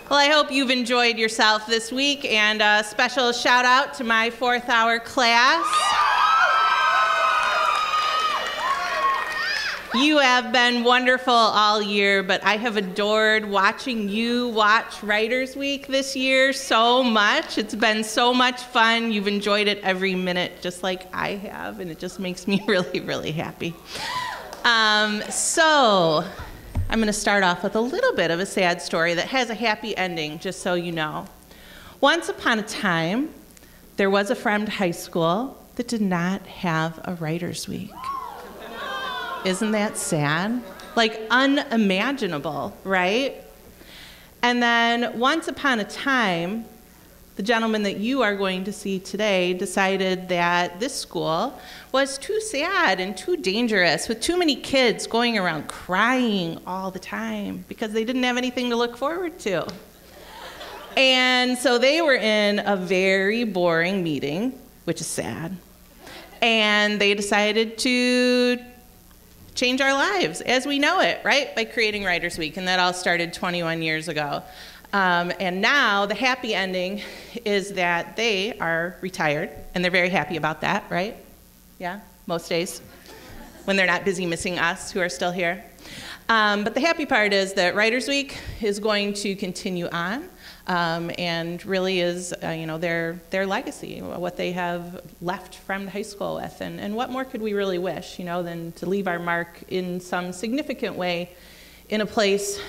Well, I hope you've enjoyed yourself this week, and a special shout out to my 4th hour class. You have been wonderful all year, but I have adored watching you watch Writers Week this year so much. It's been so much fun. You've enjoyed it every minute, just like I have, and it just makes me really, really happy. So I'm going to start off with a little bit of a sad story that has a happy ending, just so you know. Once upon a time, there was a Fremd High School that did not have a Writers Week. Isn't that sad? Like unimaginable, right? And then once upon a time, the gentleman that you are going to see today decided that this school was too sad and too dangerous, with too many kids going around crying all the time because they didn't have anything to look forward to. And so they were in a very boring meeting, which is sad, and they decided to change our lives as we know it, right? By creating Writers Week, and that all started 21 years ago. And now the happy ending is that they are retired, and they're very happy about that, right? Yeah, most days, when they're not busy missing us who are still here. But the happy part is that Writers Week is going to continue on, and really is, their legacy, what they have left Fremd High School with, and what more could we really wish, than to leave our mark in some significant way in a place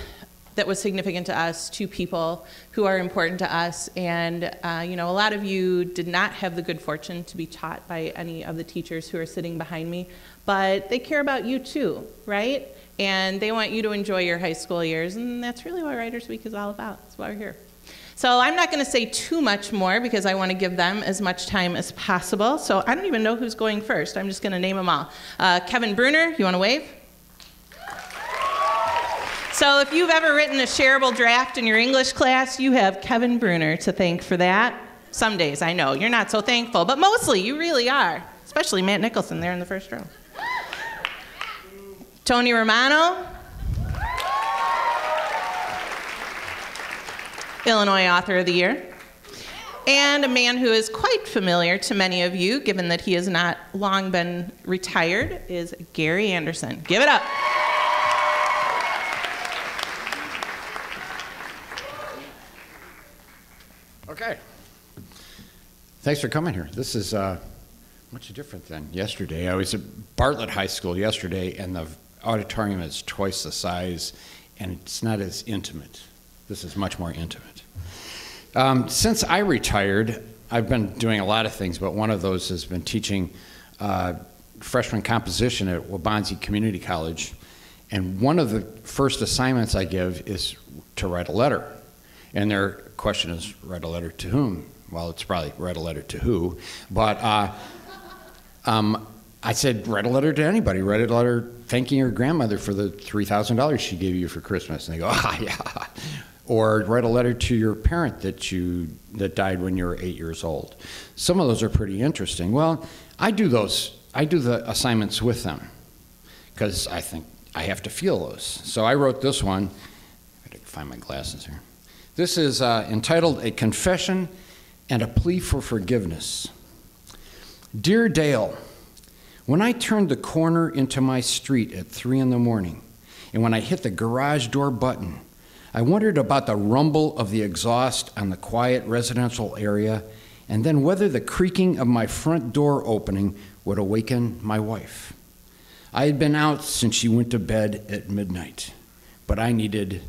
that was significant to us, to people who are important to us. And a lot of you did not have the good fortune to be taught by any of the teachers who are sitting behind me, but they care about you too, right? And they want you to enjoy your high school years, and that's really what Writers Week is all about. That's why we're here. So I'm not going to say too much more because I want to give them as much time as possible. So I don't even know who's going first. I'm just going to name them all. Kevin Bruner, you want to wave? So if you've ever written a shareable draft in your English class, you have Kevin Bruner to thank for that. Some days, I know, you're not so thankful, but mostly you really are, especially Matt Nicholson there in the first row. Tony Romano, Illinois Author of the Year, and a man who is quite familiar to many of you, given that he has not long been retired, is Gary Anderson. Give it up. Okay. Thanks for coming here. This is much different than yesterday. I was at Bartlett High School yesterday, and the auditorium is twice the size, and it's not as intimate. This is much more intimate. Since I retired, I've been doing a lot of things, but one of those has been teaching freshman composition at Waubonsee Community College. And one of the first assignments I give is to write a letter. And their question is, write a letter to whom? Well, it's probably write a letter to who. But I said, write a letter to anybody. Write a letter thanking your grandmother for the $3,000 she gave you for Christmas. And they go, yeah. Or write a letter to your parent that died when you were 8 years old. Some of those are pretty interesting. Well, I do the assignments with them because I think I have to feel those. So I wrote this one. I gotta find my glasses here. This is entitled A Confession and a Plea for Forgiveness. Dear Dale, when I turned the corner into my street at 3 in the morning, and when I hit the garage door button, I wondered about the rumble of the exhaust on the quiet residential area, and then whether the creaking of my front door opening would awaken my wife. I had been out since she went to bed at midnight, but I needed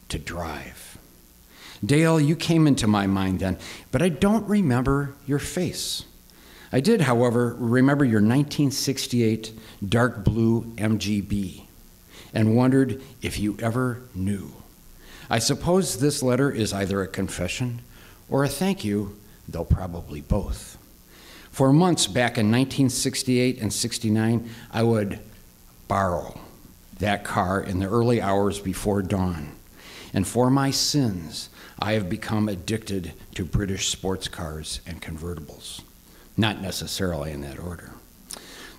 to drive. Dale, you came into my mind then, but I don't remember your face. I did, however, remember your 1968 dark blue MGB and wondered if you ever knew. I suppose this letter is either a confession or a thank you, though probably both. For months back in 1968 and 69, I would borrow that car in the early hours before dawn. And for my sins, I have become addicted to British sports cars and convertibles. Not necessarily in that order.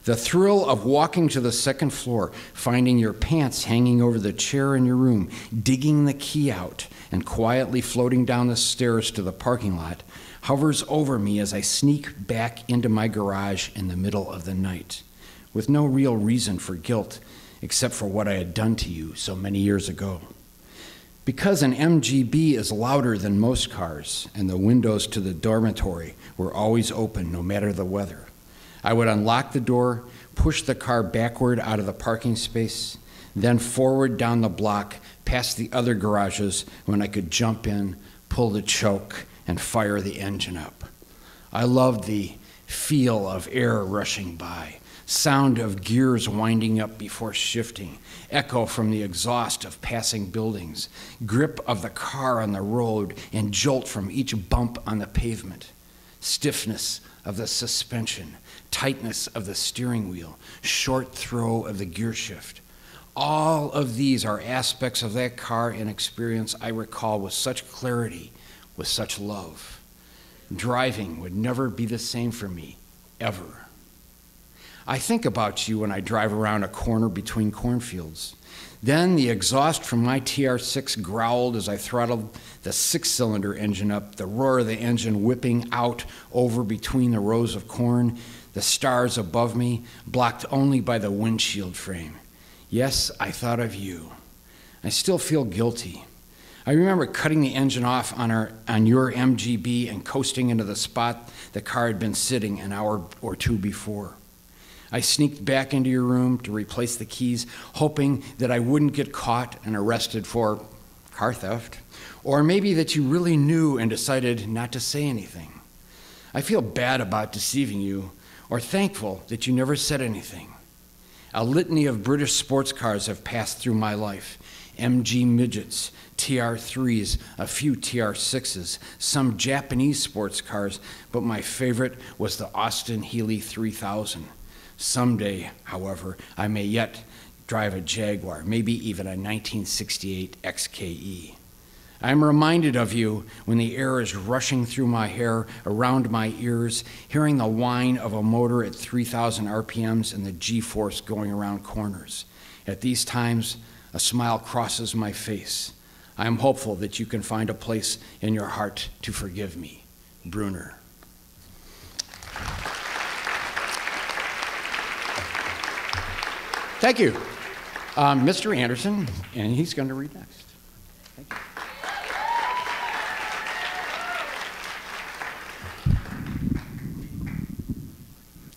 The thrill of walking to the second floor, finding your pants hanging over the chair in your room, digging the key out, and quietly floating down the stairs to the parking lot hovers over me as I sneak back into my garage in the middle of the night, with no real reason for guilt except for what I had done to you so many years ago. Because an MGB is louder than most cars, and the windows to the dormitory were always open no matter the weather, I would unlock the door, push the car backward out of the parking space, then forward down the block past the other garages when I could jump in, pull the choke, and fire the engine up. I loved the feel of air rushing by, sound of gears winding up before shifting, echo from the exhaust of passing buildings, grip of the car on the road, and jolt from each bump on the pavement, stiffness of the suspension, tightness of the steering wheel, short throw of the gear shift. All of these are aspects of that car and experience I recall with such clarity, with such love. Driving would never be the same for me, ever. I think about you when I drive around a corner between cornfields. Then the exhaust from my TR6 growled as I throttled the six-cylinder engine up, the roar of the engine whipping out over between the rows of corn, the stars above me, blocked only by the windshield frame. Yes, I thought of you. I still feel guilty. I remember cutting the engine off on your MGB and coasting into the spot the car had been sitting an hour or two before. I sneaked back into your room to replace the keys, hoping that I wouldn't get caught and arrested for car theft, or maybe that you really knew and decided not to say anything. I feel bad about deceiving you, or thankful that you never said anything. A litany of British sports cars have passed through my life. MG midgets, TR3s, a few TR6s, some Japanese sports cars, but my favorite was the Austin Healey 3000. Someday, however, I may yet drive a Jaguar, maybe even a 1968 XKE. I'm reminded of you when the air is rushing through my hair, around my ears, hearing the whine of a motor at 3,000 RPMs and the G-force going around corners. At these times, a smile crosses my face. I am hopeful that you can find a place in your heart to forgive me. Bruner. Thank you. Mr. Anderson, and he's going to read next. Thank you.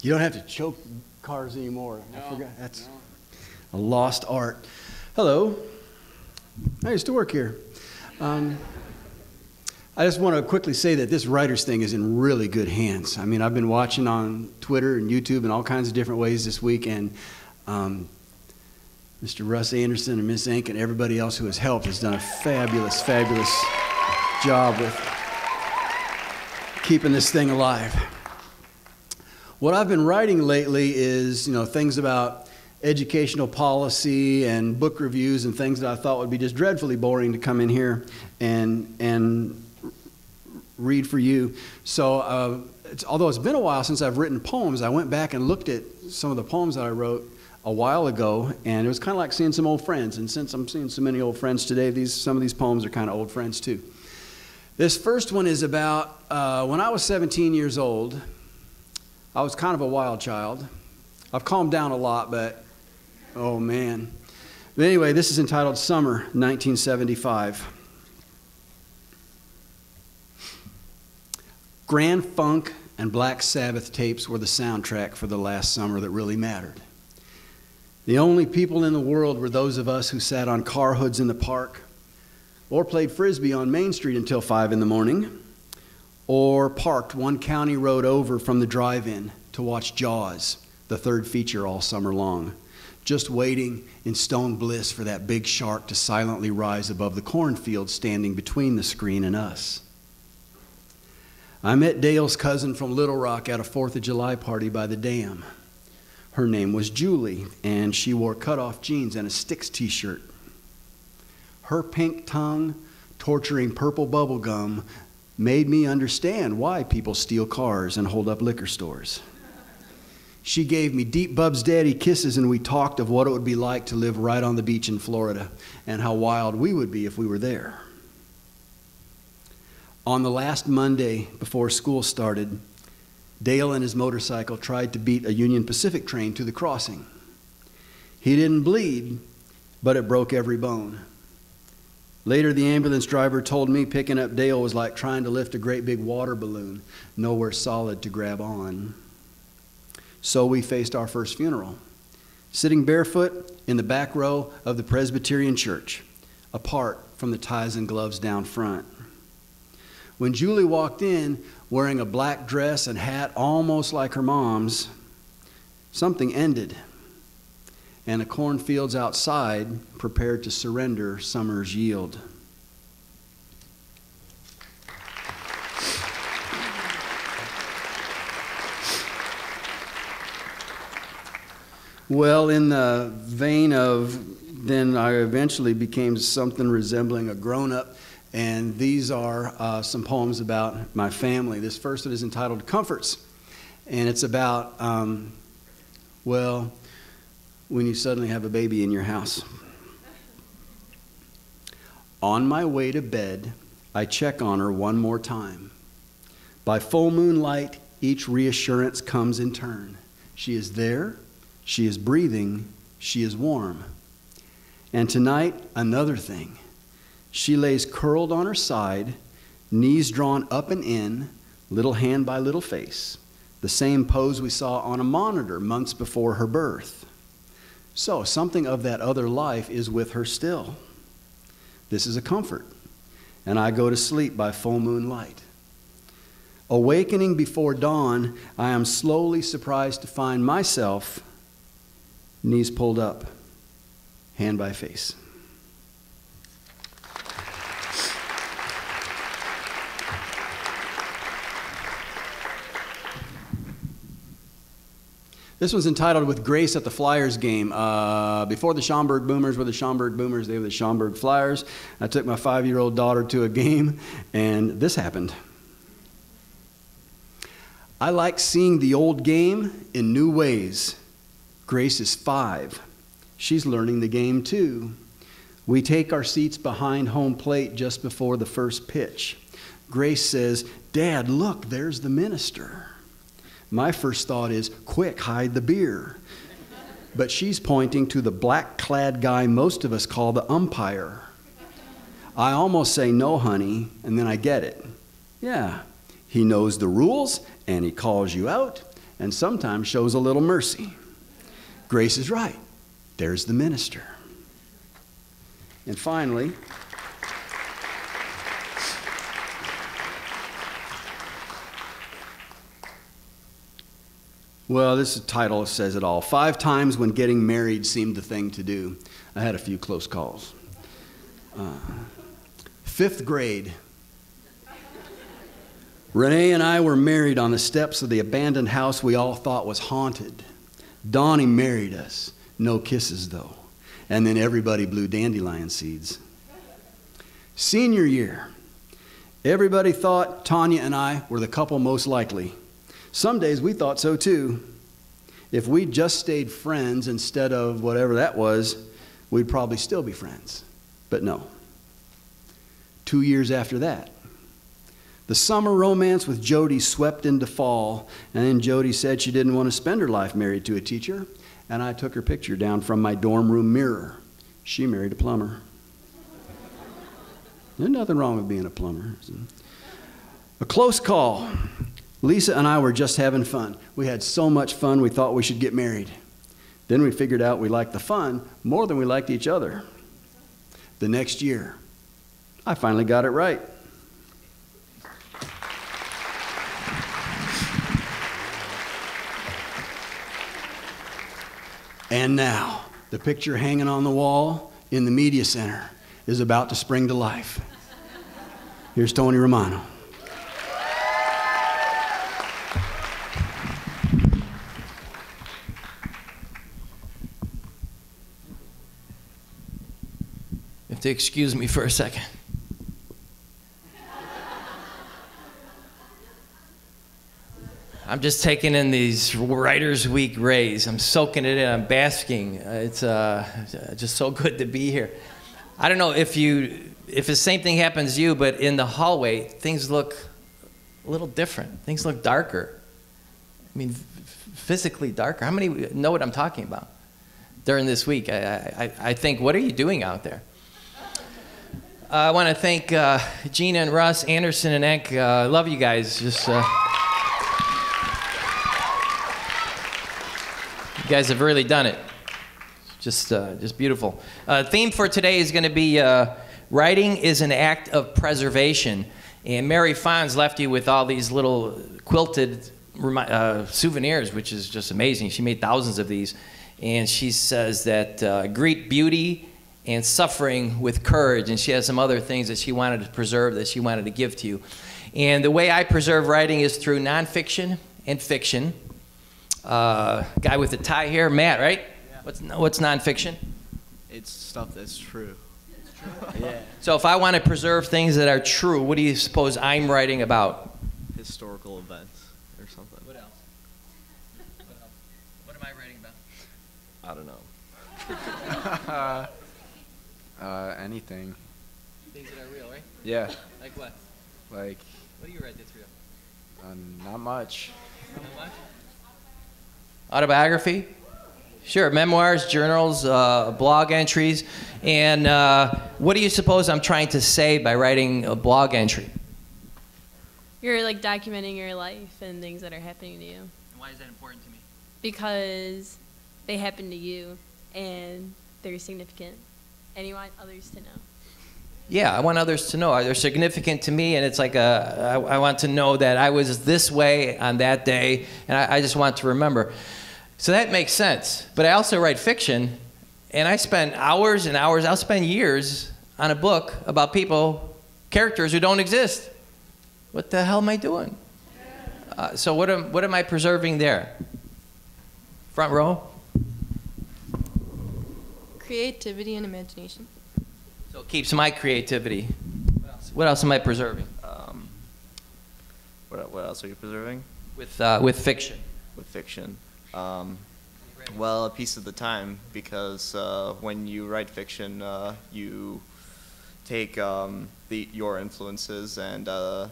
You don't have to choke cars anymore. No, I forgot. That's a lost art. Hello. I used to work here. I just want to quickly say that this writers thing is in really good hands. I mean, I've been watching on Twitter and YouTube and all kinds of different ways this week, and Mr. Russ Anderson and Miss Ink and everybody else who has helped has done a fabulous, fabulous job with keeping this thing alive. What I've been writing lately is, things about educational policy and book reviews and things that I thought would be just dreadfully boring to come in here and read for you. So although it's been a while since I've written poems, I went back and looked at some of the poems that I wrote a while ago, and it was kind of like seeing some old friends. And since I'm seeing so many old friends today, some of these poems are kind of old friends too. This first one is about when I was 17 years old. I was kind of a wild child. I've calmed down a lot, but oh man. But anyway, this is entitled Summer, 1975. Grand Funk and Black Sabbath tapes were the soundtrack for the last summer that really mattered. The only people in the world were those of us who sat on car hoods in the park, or played Frisbee on Main Street until 5 in the morning, or parked one county road over from the drive-in to watch Jaws, the third feature all summer long, just waiting in stone bliss for that big shark to silently rise above the cornfield standing between the screen and us. I met Dale's cousin from Little Rock at a 4th of July party by the dam. Her name was Julie, and she wore cutoff jeans and a Styx t-shirt. Her pink tongue, torturing purple bubble gum, made me understand why people steal cars and hold up liquor stores. She gave me deep Bub's daddy kisses, and we talked of what it would be like to live right on the beach in Florida and how wild we would be if we were there. On the last Monday before school started, Dale and his motorcycle tried to beat a Union Pacific train to the crossing. He didn't bleed, but it broke every bone. Later, the ambulance driver told me picking up Dale was like trying to lift a great big water balloon, nowhere solid to grab on. So we faced our first funeral, sitting barefoot in the back row of the Presbyterian church, apart from the ties and gloves down front. When Julie walked in wearing a black dress and hat almost like her mom's, something ended, and the cornfields outside prepared to surrender summer's yield. Well, in the vein of then I eventually became something resembling a grown-up, and these are some poems about my family. This first one is entitled Comforts, and it's about, well, when you suddenly have a baby in your house. On my way to bed, I check on her one more time. By full moonlight, each reassurance comes in turn. She is there. She is breathing, she is warm. And tonight, another thing. She lays curled on her side, knees drawn up and in, little hand by little face, the same pose we saw on a monitor months before her birth. So, something of that other life is with her still. This is a comfort, and I go to sleep by full moonlight. Awakening before dawn, I am slowly surprised to find myself knees pulled up, hand by face. This one's entitled With Grace at the Flyers Game. Before the Schaumburg Boomers were the Schaumburg Boomers, they were the Schaumburg Flyers. I took my 5-year-old daughter to a game, and this happened. I like seeing the old game in new ways. Grace is 5. She's learning the game too. We take our seats behind home plate just before the first pitch. Grace says, "Dad, look, there's the minister." My first thought is, quick, hide the beer. But she's pointing to the black-clad guy most of us call the umpire. I almost say, "No, honey," and then I get it. Yeah, he knows the rules, and he calls you out, and sometimes shows a little mercy. Grace is right. There's the minister. And finally, well, this title says it all. 5 times when getting married seemed the thing to do. I had a few close calls. 5th grade. Renee and I were married on the steps of the abandoned house we all thought was haunted. Donnie married us. No kisses, though. And then everybody blew dandelion seeds. Senior year. Everybody thought Tanya and I were the couple most likely. Some days we thought so too. If we'd just stayed friends instead of whatever that was, we'd probably still be friends. But no. 2 years after that, the summer romance with Jody swept into fall, and then Jody said she didn't want to spend her life married to a teacher, and I took her picture down from my dorm room mirror. She married a plumber. There's nothing wrong with being a plumber. A close call. Lisa and I were just having fun. We had so much fun we thought we should get married. Then we figured out we liked the fun more than we liked each other. The next year, I finally got it right. And now, the picture hanging on the wall in the media center is about to spring to life. Here's Tony Romano. You have to excuse me for a second. I'm just taking in these Writers Week rays. I'm soaking it in. I'm basking. It's just so good to be here. I don't know if the same thing happens to you, but in the hallway, things look a little different. Things look darker. I mean, physically darker. How many know what I'm talking about? During this week, I think, what are you doing out there? I want to thank Gina and Russ, Anderson and Enk. I love you guys. Just you guys have really done it. Just beautiful. Theme for today is going to be writing is an act of preservation. And Mary Fonz left you with all these little quilted souvenirs, which is just amazing. She made thousands of these. And she says that greet beauty and suffering with courage. And she has some other things that she wanted to preserve, that she wanted to give to you. And the way I preserve writing is through nonfiction and fiction. Guy with the tie here, Matt, right? Yeah. What's nonfiction? It's stuff that's true. Yeah. So if I want to preserve things that are true, what do you suppose I'm writing about? Historical events or something. What else? What am I writing about? I don't know. Anything. Things that are real, right? Yeah. Like what? Like, What do you write that's real? not much. Not much? Autobiography? Sure, memoirs, journals, blog entries. And what do you suppose I'm trying to say by writing a blog entry? You're like documenting your life and things that are happening to you. And why is that important to me? Because they happen to you and they're significant. And you want others to know. Yeah, I want others to know. They're significant to me, and it's like I want to know that I was this way on that day, and I just want to remember. So that makes sense. But I also write fiction, and I spend hours and hours, I'll spend years on a book about people, characters who don't exist. What the hell am I doing? So what am I preserving there? Front row? Creativity and imagination. So it keeps my creativity. What else am I preserving? What else are you preserving? With fiction. With fiction. Well, a piece of the time, because when you write fiction, you take your influences and the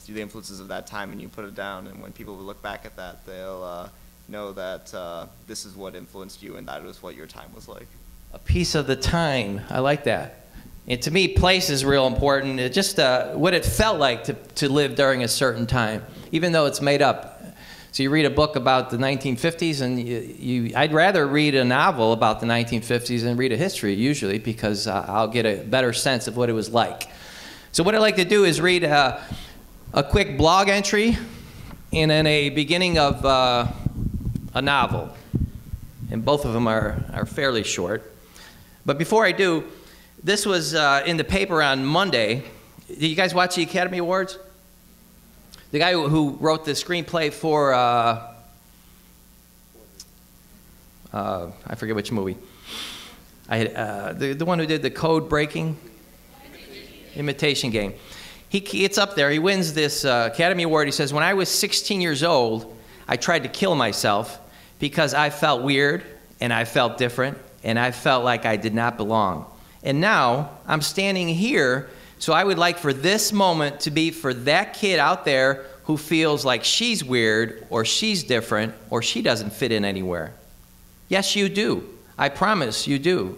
influences of that time, and you put it down. And when people look back at that, they'll know that this is what influenced you, and that was what your time was like. A piece of the time. I like that. And to me, place is real important. It just what it felt like to live during a certain time, even though it's made up. So you read a book about the 1950s, and I'd rather read a novel about the 1950s than read a history, usually, because I'll get a better sense of what it was like. So what I like to do is read a quick blog entry and then a beginning of a novel. And both of them are fairly short. But before I do, this was in the paper on Monday. Did you guys watch the Academy Awards? The guy who wrote the screenplay for, I forget which movie. The one who did the code breaking? Imitation Game. It's up there. He wins this Academy Award. He says, when I was 16 years old, I tried to kill myself because I felt weird and I felt different and I felt like I did not belong. And now I'm standing here, so I would like for this moment to be for that kid out there who feels like she's weird or she's different or she doesn't fit in anywhere. Yes, you do. I promise you do.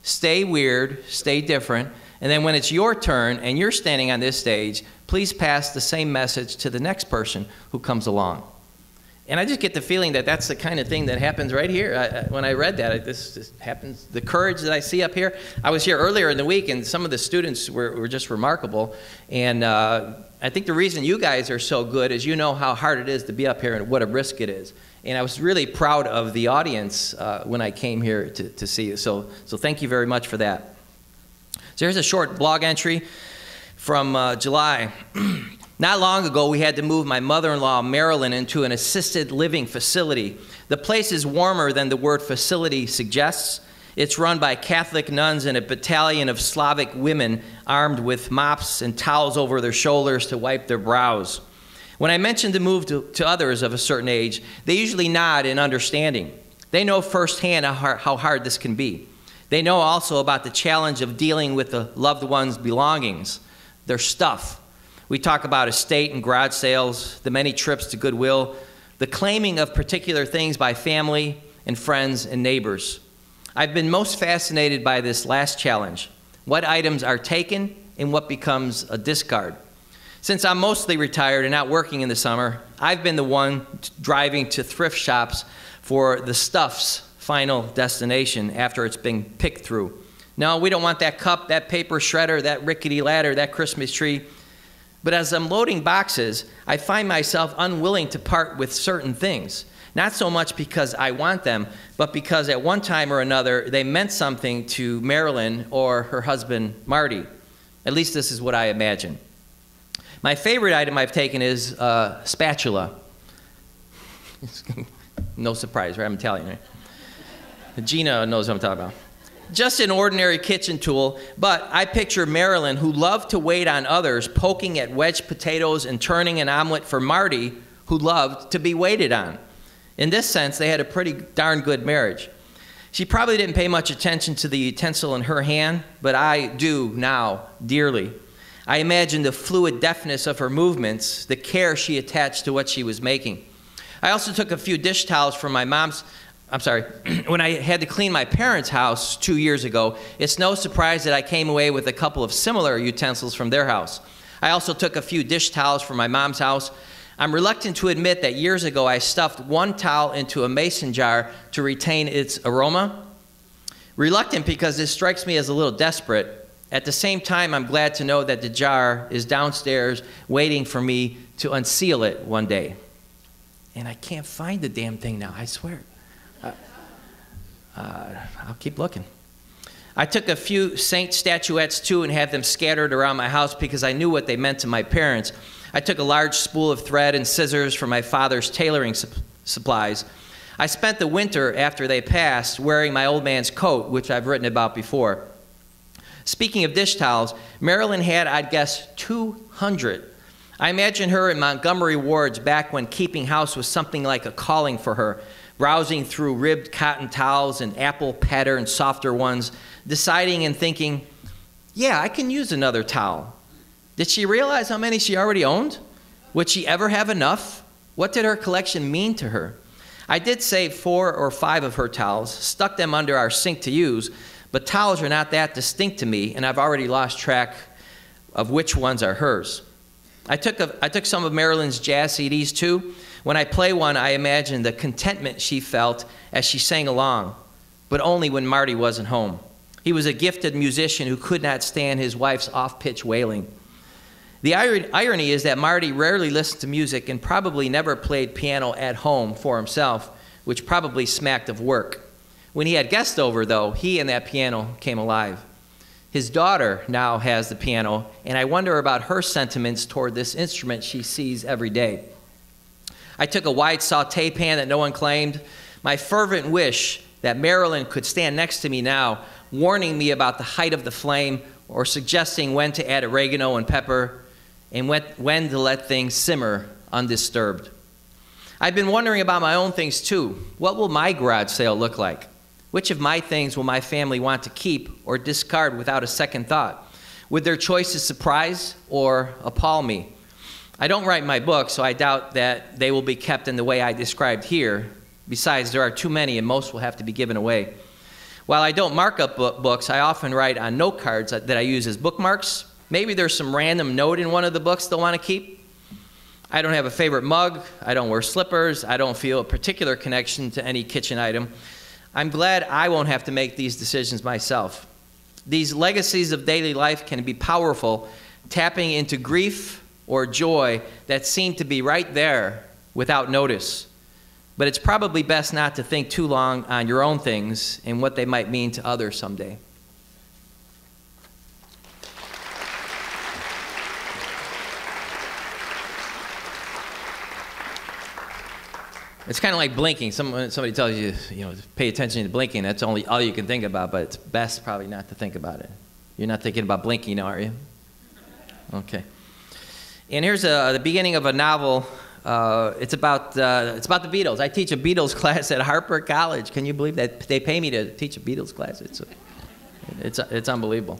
Stay weird, stay different, and then when it's your turn and you're standing on this stage, please pass the same message to the next person who comes along. And I just get the feeling that that's the kind of thing that happens right here. When I read that, this happens. The courage that I see up here. I was here earlier in the week, and some of the students were just remarkable. And I think the reason you guys are so good is you know how hard it is to be up here and what a risk it is. And I was really proud of the audience when I came here to see you. So thank you very much for that. So here's a short blog entry from July. Not long ago, we had to move my mother-in-law, Marilyn, into an assisted living facility. The place is warmer than the word facility suggests. It's run by Catholic nuns and a battalion of Slavic women armed with mops and towels over their shoulders to wipe their brows. When I mention the move to others of a certain age, they usually nod in understanding. They know firsthand how hard this can be. They know also about the challenge of dealing with the loved one's belongings, their stuff. We talk about estate and garage sales, the many trips to Goodwill, the claiming of particular things by family and friends and neighbors. I've been most fascinated by this last challenge, what items are taken and what becomes a discard. Since I'm mostly retired and not working in the summer, I've been the one driving to thrift shops for the stuff's final destination after it's been picked through. No, we don't want that cup, that paper shredder, that rickety ladder, that Christmas tree. But as I'm loading boxes, I find myself unwilling to part with certain things. Not so much because I want them, but because at one time or another, they meant something to Marilyn or her husband, Marty. At least this is what I imagine. My favorite item I've taken is a spatula. No surprise, right? I'm Italian, right? Gina knows what I'm talking about. Just an ordinary kitchen tool, but I picture Marilyn, who loved to wait on others, poking at wedged potatoes and turning an omelet for Marty, who loved to be waited on. In this sense, they had a pretty darn good marriage. She probably didn't pay much attention to the utensil in her hand, but I do now dearly. I imagine the fluid deftness of her movements, the care she attached to what she was making. I also took a few dish towels from my mom's, when I had to clean my parents' house 2 years ago, it's no surprise that I came away with a couple of similar utensils from their house. I also took a few dish towels from my mom's house. I'm reluctant to admit that years ago I stuffed one towel into a mason jar to retain its aroma. Reluctant because this strikes me as a little desperate. At the same time, I'm glad to know that the jar is downstairs waiting for me to unseal it one day. And I can't find the damn thing now, I swear. I'll keep looking. I took a few saint statuettes too and had them scattered around my house because I knew what they meant to my parents. I took a large spool of thread and scissors from my father's tailoring supplies. I spent the winter after they passed wearing my old man's coat, which I've written about before. Speaking of dish towels, Marilyn had, I'd guess, 200. I imagine her in Montgomery wards back when keeping house was something like a calling for her, browsing through ribbed cotton towels and apple-patterned softer ones, deciding and thinking, yeah, I can use another towel. Did she realize how many she already owned? Would she ever have enough? What did her collection mean to her? I did save 4 or 5 of her towels, stuck them under our sink to use, but towels are not that distinct to me, and I've already lost track of which ones are hers. I took some of Marilyn's jazz CDs too. When I play one, I imagine the contentment she felt as she sang along, but only when Marty wasn't home. He was a gifted musician who could not stand his wife's off-pitch wailing. The irony is that Marty rarely listened to music and probably never played piano at home for himself, which probably smacked of work. When he had guests over, though, he and that piano came alive. His daughter now has the piano, and I wonder about her sentiments toward this instrument she sees every day. I took a wide saute pan that no one claimed. My fervent wish that Marilyn could stand next to me now, warning me about the height of the flame or suggesting when to add oregano and pepper and when to let things simmer undisturbed. I've been wondering about my own things too. What will my garage sale look like? Which of my things will my family want to keep or discard without a second thought? Would their choices surprise or appall me? I don't write my book, so I doubt that they will be kept in the way I described here. Besides, there are too many and most will have to be given away. While I don't mark up books, I often write on note cards that I use as bookmarks. Maybe there's some random note in one of the books they'll want to keep. I don't have a favorite mug. I don't wear slippers. I don't feel a particular connection to any kitchen item. I'm glad I won't have to make these decisions myself. These legacies of daily life can be powerful, tapping into grief or joy that seem to be right there without notice. But it's probably best not to think too long on your own things and what they might mean to others someday. It's kind of like blinking. Somebody tells you, pay attention to blinking. That's all you can think about, but it's best probably not to think about it. You're not thinking about blinking, are you? Okay. And here's the beginning of a novel. It's about the Beatles. I teach a Beatles class at Harper College. Can you believe that? They pay me to teach a Beatles class. It's unbelievable.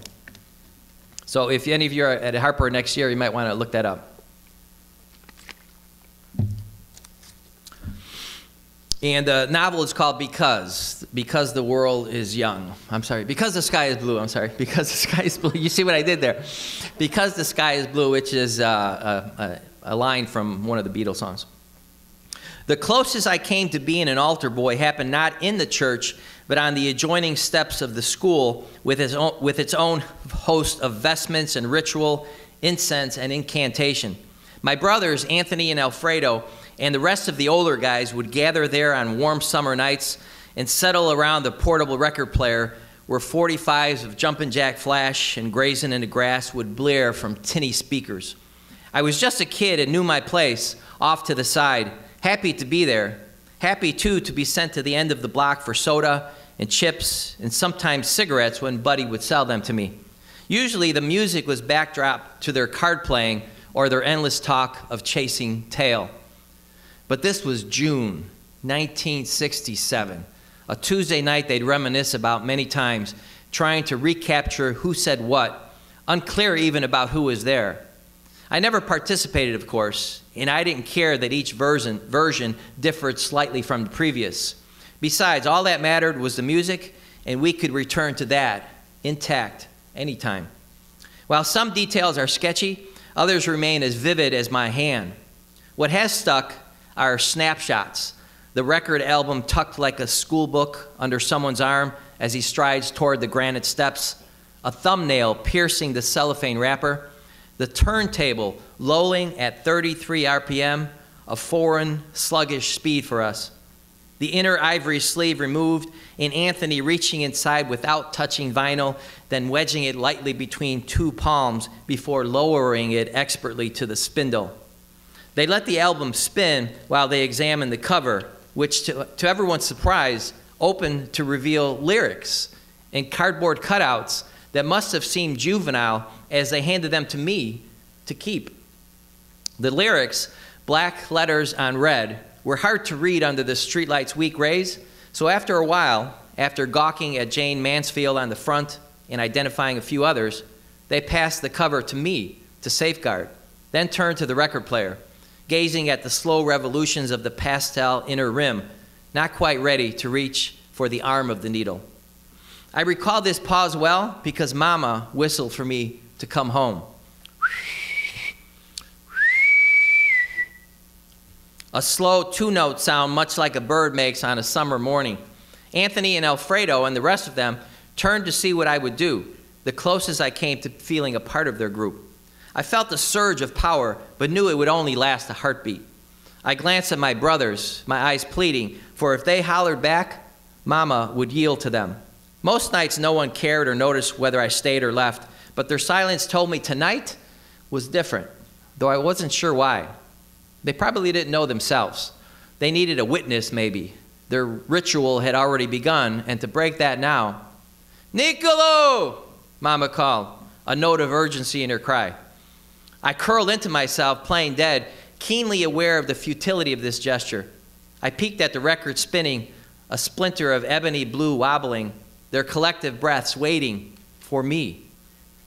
So if any of you are at Harper next year, you might want to look that up. And the novel is called Because the World is Young. I'm sorry, Because the Sky is Blue. I'm sorry, Because the Sky is Blue. You see what I did there? Because the Sky is Blue, which is a line from one of the Beatles songs. The closest I came to being an altar boy happened not in the church, but on the adjoining steps of the school with its own host of vestments and ritual, incense, and incantation. My brothers, Anthony and Alfredo, and the rest of the older guys would gather there on warm summer nights and settle around the portable record player where 45s of Jumpin' Jack Flash and Grazing in the Grass would blare from tinny speakers. I was just a kid and knew my place, off to the side, happy to be there, happy too to be sent to the end of the block for soda and chips and sometimes cigarettes when Buddy would sell them to me. Usually the music was backdrop to their card playing or their endless talk of chasing tail. But this was June 1967, a Tuesday night they'd reminisce about many times, trying to recapture who said what, unclear even about who was there. I never participated, of course, and I didn't care that each version differed slightly from the previous. Besides, all that mattered was the music, and we could return to that, intact, anytime. While some details are sketchy, others remain as vivid as my hand. What has stuck are snapshots, the record album tucked like a school book under someone's arm as he strides toward the granite steps, a thumbnail piercing the cellophane wrapper, the turntable lolling at 33 RPM, a foreign, sluggish speed for us, the inner ivory sleeve removed, and Anthony reaching inside without touching vinyl, then wedging it lightly between two palms before lowering it expertly to the spindle. They let the album spin while they examined the cover, which, to everyone's surprise, opened to reveal lyrics and cardboard cutouts that must have seemed juvenile as they handed them to me to keep. The lyrics, black letters on red, were hard to read under the streetlight's weak rays, so after a while, after gawking at Jane Mansfield on the front and identifying a few others, they passed the cover to me to safeguard, then turned to the record player, gazing at the slow revolutions of the pastel inner rim, not quite ready to reach for the arm of the needle. I recall this pause well because Mama whistled for me to come home. A slow two-note sound much like a bird makes on a summer morning. Anthony and Alfredo and the rest of them turned to see what I would do, the closest I came to feeling a part of their group. I felt a surge of power, but knew it would only last a heartbeat. I glanced at my brothers, my eyes pleading, for if they hollered back, Mama would yield to them. Most nights no one cared or noticed whether I stayed or left, but their silence told me tonight was different, though I wasn't sure why. They probably didn't know themselves. They needed a witness, maybe. Their ritual had already begun, and to break that now, "Niccolo!" Mama called, a note of urgency in her cry. I curled into myself, playing dead, keenly aware of the futility of this gesture. I peeked at the record spinning, a splinter of ebony blue wobbling, their collective breaths waiting for me.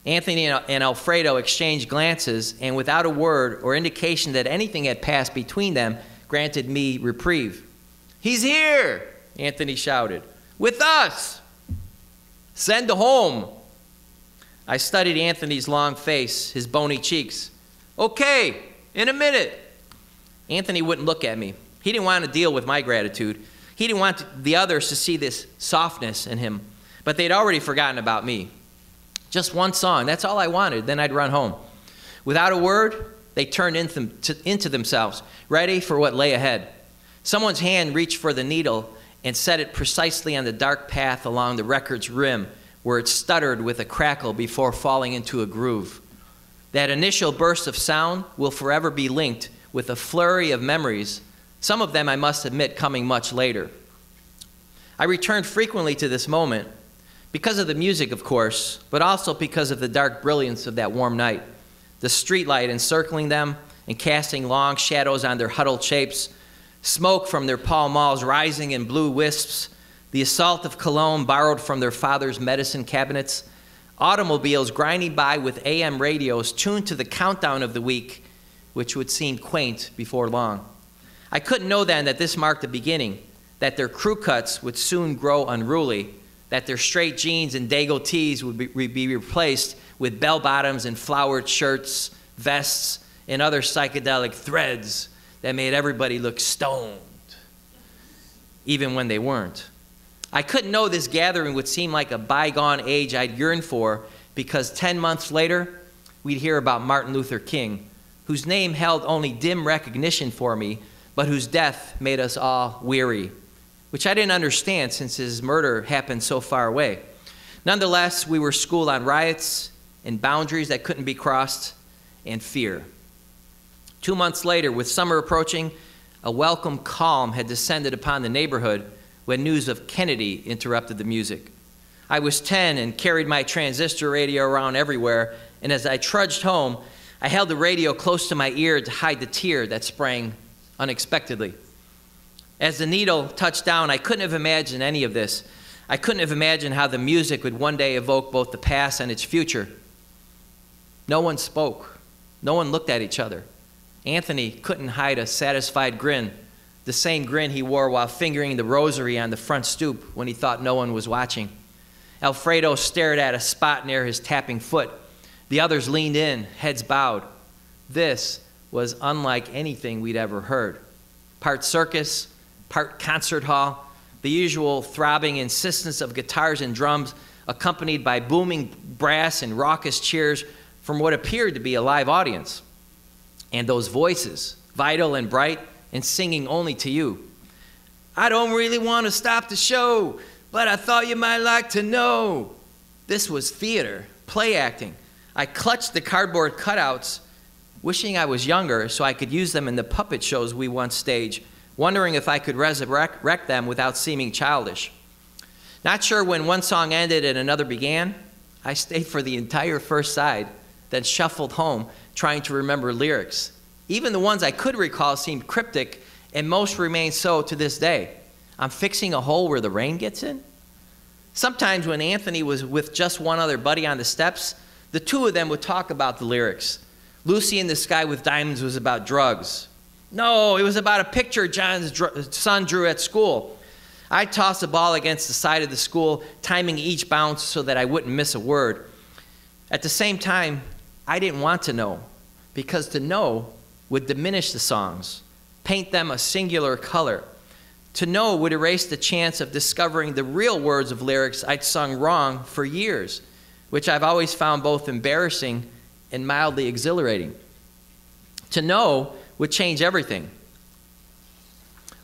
Anthony and Alfredo exchanged glances, and without a word or indication that anything had passed between them, granted me reprieve. "He's here!" Anthony shouted. "With us! Send home!" I studied Anthony's long face, his bony cheeks. "Okay, in a minute." Anthony wouldn't look at me. He didn't want to deal with my gratitude. He didn't want the others to see this softness in him. But they'd already forgotten about me. Just one song, that's all I wanted, then I'd run home. Without a word, they turned into themselves, ready for what lay ahead. Someone's hand reached for the needle and set it precisely on the dark path along the record's rim, where it stuttered with a crackle before falling into a groove. That initial burst of sound will forever be linked with a flurry of memories, some of them, I must admit, coming much later. I returned frequently to this moment, because of the music, of course, but also because of the dark brilliance of that warm night. the streetlight encircling them and casting long shadows on their huddled shapes, smoke from their Pall Malls rising in blue wisps, the assault of cologne borrowed from their father's medicine cabinets, automobiles grinding by with AM radios tuned to the countdown of the week, which would seem quaint before long. I couldn't know then that this marked the beginning, that their crew cuts would soon grow unruly, that their straight jeans and Dago tees would be replaced with bell-bottoms and flowered shirts, vests, and other psychedelic threads that made everybody look stoned, even when they weren't. I couldn't know this gathering would seem like a bygone age I'd yearned for, because 10 months later, we'd hear about Martin Luther King, whose name held only dim recognition for me, but whose death made us all weary, which I didn't understand since his murder happened so far away. Nonetheless, we were schooled on riots and boundaries that couldn't be crossed and fear. 2 months later, with summer approaching, a welcome calm had descended upon the neighborhood when news of Kennedy interrupted the music. I was 10 and carried my transistor radio around everywhere, and as I trudged home, I held the radio close to my ear to hide the tear that sprang unexpectedly. As the needle touched down, I couldn't have imagined any of this. I couldn't have imagined how the music would one day evoke both the past and its future. No one spoke. No one looked at each other. Anthony couldn't hide a satisfied grin, the same grin he wore while fingering the rosary on the front stoop when he thought no one was watching. Alfredo stared at a spot near his tapping foot. The others leaned in, heads bowed. This was unlike anything we'd ever heard. Part circus, part concert hall, the usual throbbing insistence of guitars and drums, accompanied by booming brass and raucous cheers from what appeared to be a live audience. And those voices, vital and bright and singing only to you. I don't really want to stop the show, but I thought you might like to know. This was theater, play acting. I clutched the cardboard cutouts, wishing I was younger so I could use them in the puppet shows we once staged, wondering if I could resurrect them without seeming childish. Not sure when one song ended and another began, I stayed for the entire first side, then shuffled home, trying to remember lyrics. Even the ones I could recall seemed cryptic, and most remain so to this day. I'm fixing a hole where the rain gets in? Sometimes when Anthony was with just one other buddy on the steps, the two of them would talk about the lyrics. Lucy in the Sky with Diamonds was about drugs. No, it was about a picture John's son drew at school. I'd toss a ball against the side of the school, timing each bounce so that I wouldn't miss a word. At the same time, I didn't want to know, because to know would diminish the songs, paint them a singular color. To know would erase the chance of discovering the real words of lyrics I'd sung wrong for years, which I've always found both embarrassing and mildly exhilarating. To know would change everything.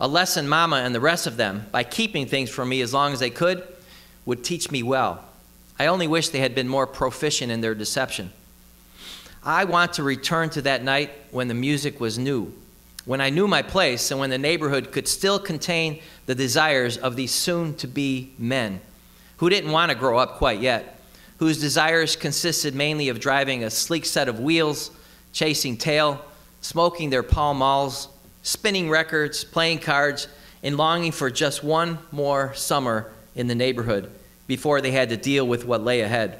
A lesson Mama and the rest of them, by keeping things from me as long as they could, would teach me well. I only wish they had been more proficient in their deception. I want to return to that night when the music was new, when I knew my place and when the neighborhood could still contain the desires of these soon-to-be men who didn't want to grow up quite yet, whose desires consisted mainly of driving a sleek set of wheels, chasing tail, smoking their Pall Malls, spinning records, playing cards, and longing for just one more summer in the neighborhood before they had to deal with what lay ahead.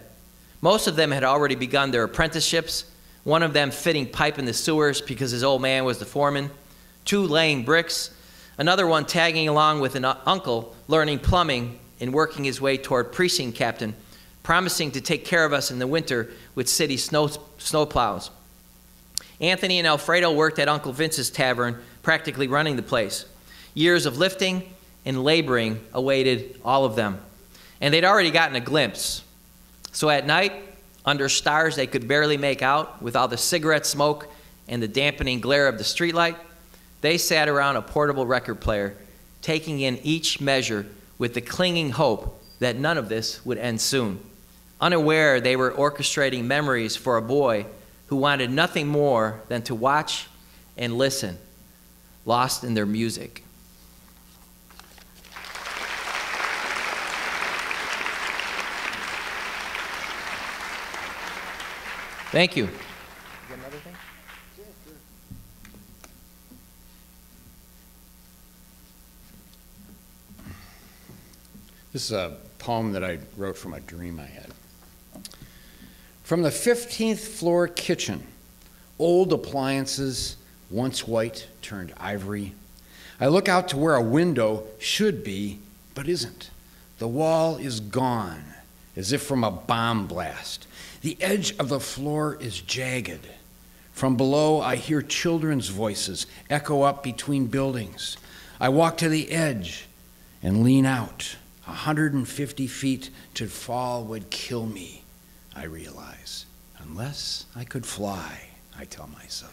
Most of them had already begun their apprenticeships, one of them fitting pipe in the sewers because his old man was the foreman, 2 laying bricks, another one tagging along with an uncle learning plumbing and working his way toward precinct captain, promising to take care of us in the winter with city snowplows. Anthony and Alfredo worked at Uncle Vince's tavern, practically running the place. Years of lifting and laboring awaited all of them, and they'd already gotten a glimpse. So at night, under stars they could barely make out, with all the cigarette smoke and the dampening glare of the streetlight, they sat around a portable record player, taking in each measure with the clinging hope that none of this would end soon. Unaware they were orchestrating memories for a boy who wanted nothing more than to watch and listen, lost in their music. Thank you. other thing? This is a poem that I wrote from a dream I had. From the 15th floor kitchen, old appliances, once white, turned ivory. I look out to where a window should be, but isn't. The wall is gone, as if from a bomb blast. The edge of the floor is jagged. From below, I hear children's voices echo up between buildings. I walk to the edge and lean out. 150 feet to fall would kill me, I realize. Unless I could fly, I tell myself.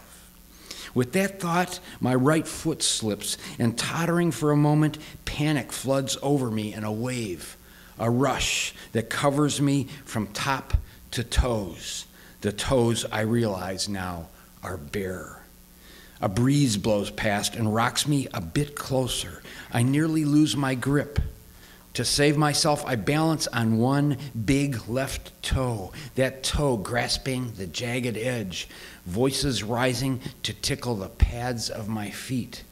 With that thought, my right foot slips, and tottering for a moment, panic floods over me in a wave, a rush that covers me from top to toes. The toes, I realize now, are bare. A breeze blows past and rocks me a bit closer. I nearly lose my grip. To save myself, I balance on one big left toe, that toe grasping the jagged edge, voices rising to tickle the pads of my feet.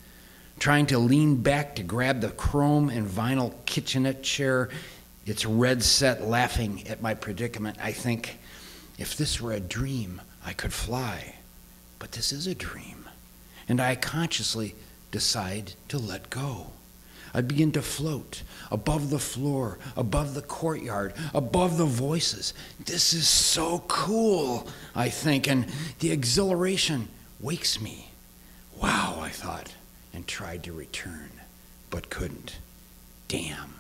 Trying to lean back to grab the chrome and vinyl kitchenette chair, its red set laughing at my predicament, I think, if this were a dream, I could fly. But this is a dream, and I consciously decide to let go. I begin to float above the floor, above the courtyard, above the voices. This is so cool, I think, and the exhilaration wakes me. Wow, I thought, and tried to return, but couldn't. Damn.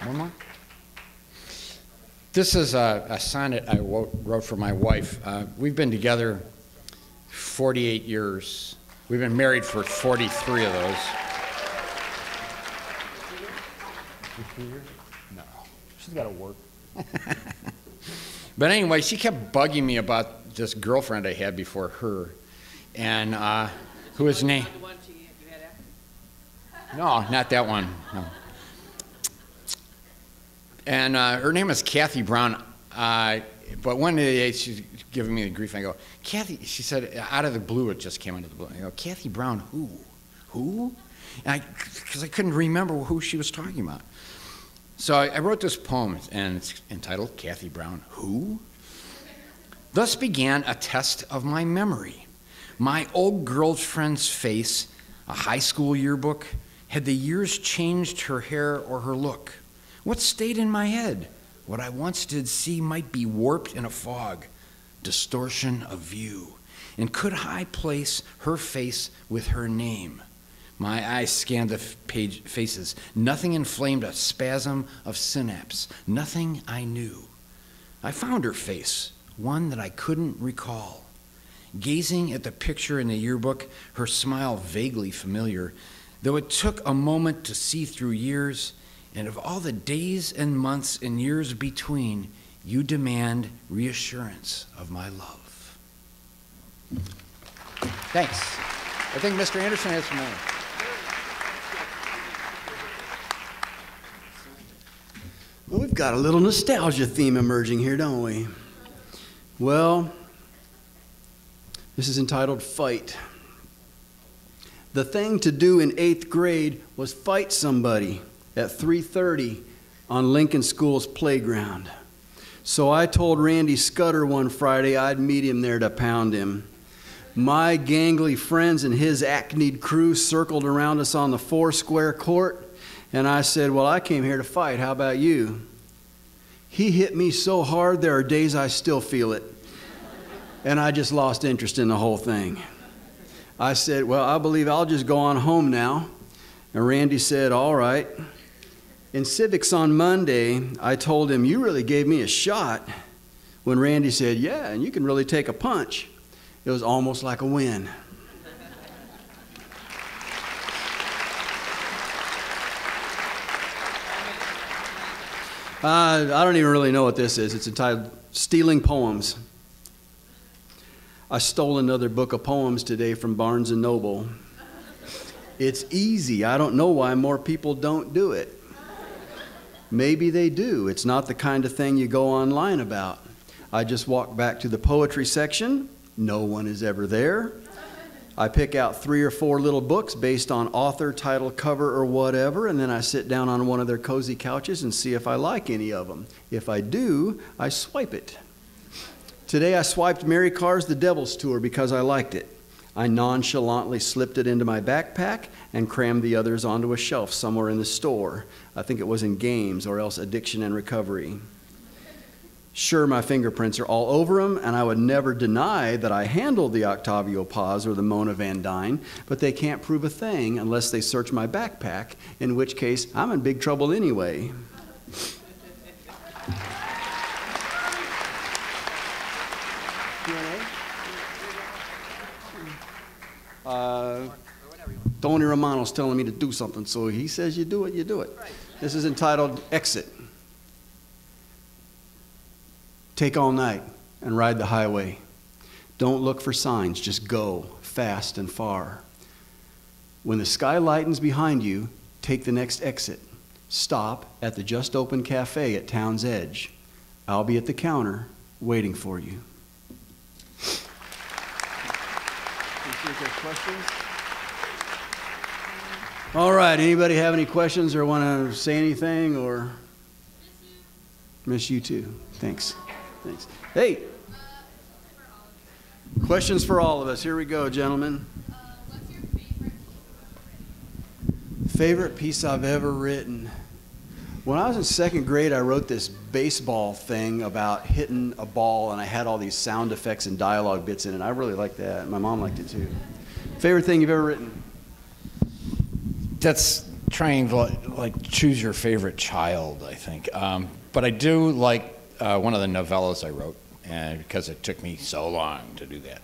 One more? This is a sonnet I wrote for my wife. We've been together 48 years. We've been married for 43 of those. No, she's got to work. But anyway, she kept bugging me about this girlfriend I had before her, and who was named? No, not that one. No. And her name is Kathy Brown. But one day she's giving me the grief. I go, Kathy, she said, out of the blue, it just came out of the blue. I go, Kathy Brown, who? Who? Because I couldn't remember who she was talking about. So I wrote this poem, and it's entitled Kathy Brown, Who? Thus began a test of my memory. My old girlfriend's face, a high school yearbook, had the years changed her hair or her look? What stayed in my head? What I once did see might be warped in a fog, distortion of view. And could I place her face with her name? My eyes scanned the faces. Nothing inflamed a spasm of synapse. Nothing I knew. I found her face, one that I couldn't recall. Gazing at the picture in the yearbook, her smile vaguely familiar, though it took a moment to see through years. And of all the days and months and years between, you demand reassurance of my love. Thanks. I think Mr. Anderson has some more. Well, we've got a little nostalgia theme emerging here, don't we? Well, this is entitled Fight. The thing to do in 8th grade was fight somebody at 3:30 on Lincoln School's playground. So I told Randy Scudder one Friday I'd meet him there to pound him. My gangly friends and his acneed crew circled around us on the 4-square court, and I said, well, I came here to fight. How about you? He hit me so hard there are days I still feel it. And I just lost interest in the whole thing. I said, well, I believe I'll just go on home now. And Randy said, all right. In civics on Monday, I told him, you really gave me a shot. When Randy said, yeah, and you can really take a punch. It was almost like a win. I don't even really know what this is. It's entitled Stealing Poems. I stole another book of poems today from Barnes & Noble. It's easy. I don't know why more people don't do it. Maybe they do. It's not the kind of thing you go online about. I just walk back to the poetry section. No one is ever there. I pick out 3 or 4 little books based on author, title, cover, or whatever, and then I sit down on one of their cozy couches and see if I like any of them. If I do, I swipe it. Today I swiped Mary Carr's The Devil's Tour because I liked it. I nonchalantly slipped it into my backpack and crammed the others onto a shelf somewhere in the store. I think it was in games or else addiction and recovery. Sure, my fingerprints are all over them, and I would never deny that I handled the Octavio Paz or the Mona Van Dyne, but they can't prove a thing unless they search my backpack, in which case I'm in big trouble anyway. Tony Romano's telling me to do something, so he says you do it, you do it. This is entitled Exit. Take all night and ride the highway. Don't look for signs, just go fast and far. When the sky lightens behind you, take the next exit. Stop at the just open cafe at town's edge. I'll be at the counter waiting for you. Questions? All right, anybody have any questions or want to say anything or? Miss you too. Thanks. Thanks. Hey. Questions for all of us. Here we go, gentlemen. What's your Favorite piece I've ever written? When I was in second grade, I wrote this baseball thing about hitting a ball, and I had all these sound effects and dialogue bits in it. I really liked that. My mom liked it too. Favorite thing you've ever written? That's trying to like choose your favorite child, I think. But I do like one of the novellas I wrote, because it took me so long to do that.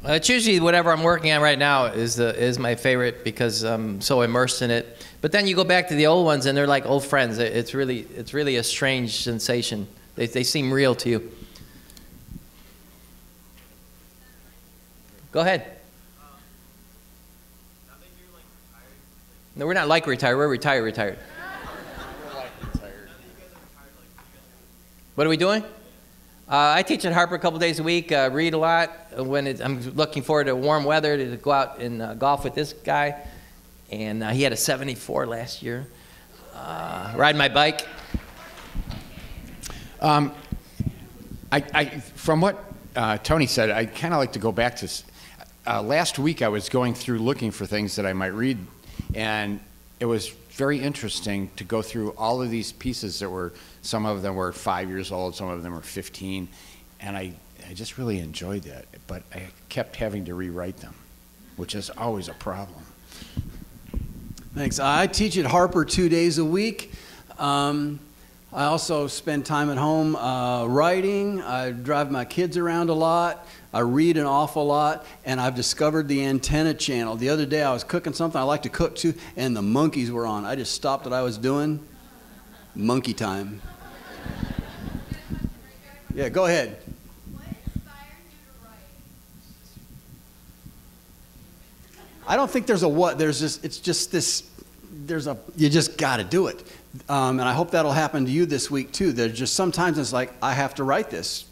It's usually whatever I'm working on right now is my favorite because I'm so immersed in it. But then you go back to the old ones and they're like old friends. It's really a strange sensation. They seem real to you. Go ahead. No, we're not like retired. We're retired. What are we doing? I teach at Harper a couple days a week, read a lot. I'm looking forward to warm weather to go out and golf with this guy. And he had a 74 last year. Ride my bike. From what Tony said, I kind of like to go back to last week. I was going through looking for things that I might read, and it was very interesting to go through all of these pieces that were, some of them were 5 years old, some of them were 15, and I just really enjoyed that, but I kept having to rewrite them, which is always a problem. Thanks. I teach at Harper 2 days a week. I also spend time at home writing. I drive my kids around a lot. I read an awful lot, and I've discovered the Antenna Channel. The other day I was cooking something I like to cook too, and the monkeys were on. I just stopped what I was doing. Monkey time. Yeah, go ahead. What inspired you to write? I don't think there's a what. There's just, it's just this, you just got to do it. And I hope that'll happen to you this week too. There's just sometimes it's like, I have to write this.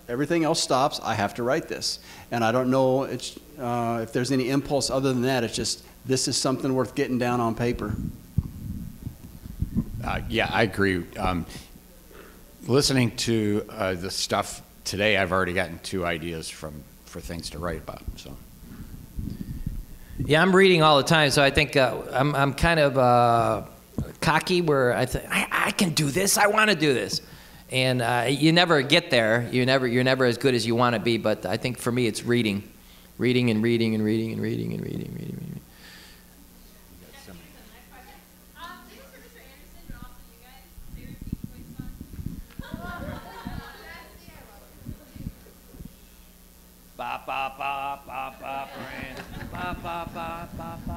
Everything else stops, I have to write this. And I don't know if there's any impulse other than that. It's just, this is something worth getting down on paper. Yeah, I agree. Listening to the stuff today, I've already gotten 2 ideas for things to write about. So. Yeah, I'm reading all the time, so I think I'm kind of cocky where I think I can do this. I want to do this, and you never get there. You're never as good as you want to be. But I think for me, it's reading.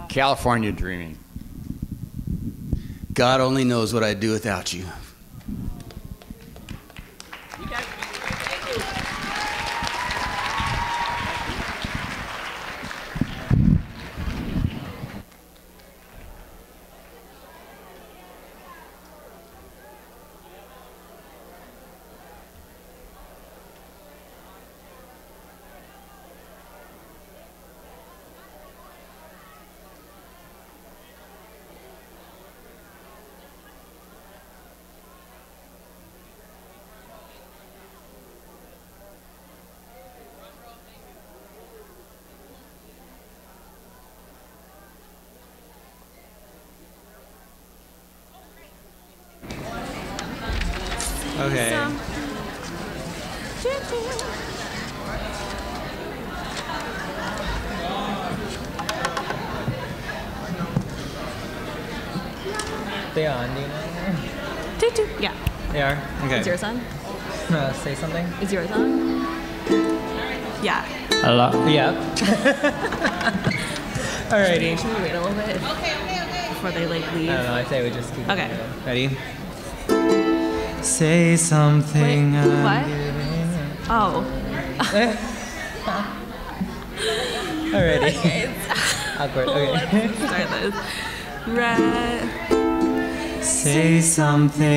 California Dreaming. God only knows what I'd do without you. Okay. They on, do you know? Yeah. They are? Okay. Is yours on? Say something? Is yours on? Yeah. Hello? Yeah. Alrighty. Should we wait a little bit? Before they like leave. I don't know, I say we just keep Okay. Ready? Say something. Wait, what? Oh. Alrighty. Okay. Awkward. Okay. Let's start this. Red. Say something.